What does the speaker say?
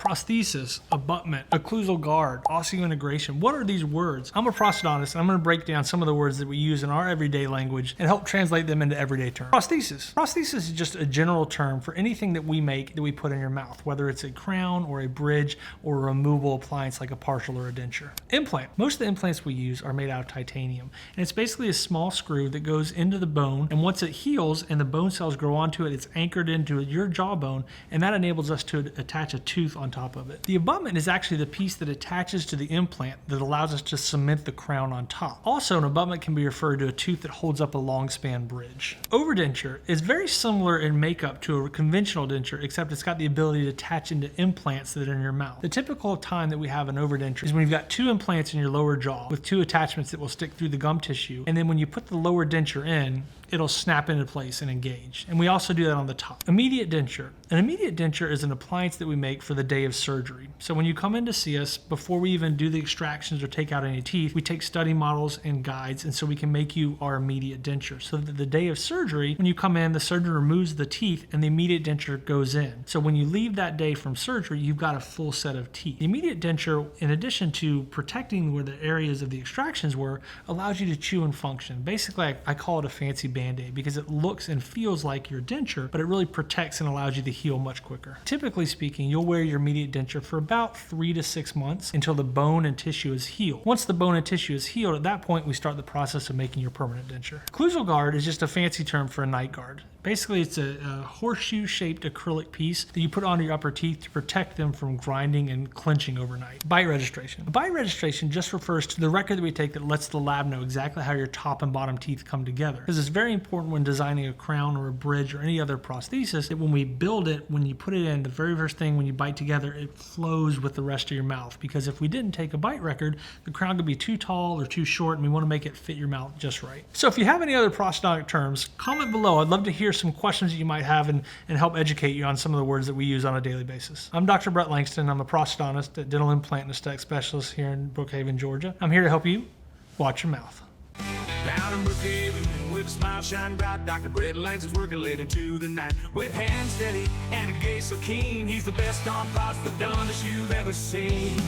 Prosthesis, abutment, occlusal guard, osseointegration. What are these words? I'm a prosthodontist, and I'm going to break down some of the words that we use in our everyday language and help translate them into everyday terms. Prosthesis. Prosthesis is just a general term for anything that we make that we put in your mouth, whether it's a crown or a bridge or a removable appliance like a partial or a denture. Implant. Most of the implants we use are made out of titanium, and it's basically a small screw that goes into the bone, and once it heals and the bone cells grow onto it, it's anchored into your jawbone, and that enables us to attach a tooth on top of it. The abutment is actually the piece that attaches to the implant that allows us to cement the crown on top. Also, an abutment can be referred to a tooth that holds up a long span bridge. Overdenture is very similar in makeup to a conventional denture, except it's got the ability to attach into implants that are in your mouth. The typical time that we have an overdenture is when you've got two implants in your lower jaw with two attachments that will stick through the gum tissue, and then when you put the lower denture in, it'll snap into place and engage. And we also do that on the top. Immediate denture. An immediate denture is an appliance that we make for the day of surgery. So when you come in to see us, before we even do the extractions or take out any teeth, we take study models and guides, and so we can make you our immediate denture. So that the day of surgery, when you come in, the surgeon removes the teeth and the immediate denture goes in. So when you leave that day from surgery, you've got a full set of teeth. The immediate denture, in addition to protecting where the areas of the extractions were, allows you to chew and function. Basically, I call it a fancy Band-Aid because it looks and feels like your denture, but it really protects and allows you to heal much quicker. Typically speaking, you'll wear your immediate denture for about 3 to 6 months until the bone and tissue is healed. Once the bone and tissue is healed, at that point we start the process of making your permanent denture. Occlusal guard is just a fancy term for a night guard. Basically, it's a horseshoe-shaped acrylic piece that you put onto your upper teeth to protect them from grinding and clenching overnight. Bite registration. A bite registration just refers to the record that we take that lets the lab know exactly how your top and bottom teeth come together. Because it's very important when designing a crown or a bridge or any other prosthesis that when we build it, when you put it in, the very first thing when you bite together, it flows with the rest of your mouth. Because if we didn't take a bite record, the crown could be too tall or too short, and we want to make it fit your mouth just right. So if you have any other prosthodontic terms, comment below. I'd love to hear some questions that you might have and help educate you on some of the words that we use on a daily basis. I'm Dr. Brett Langston. I'm a prosthodontist at Dental Implant and Aesthetic Specialist here in Brookhaven, Georgia. I'm here to help you watch your mouth. Down in Brookhaven, with a smile shining bright, Dr. Brett Langston's working late into the night. With hands steady and a gaze so keen, he's the best on prosthodontist you've ever seen.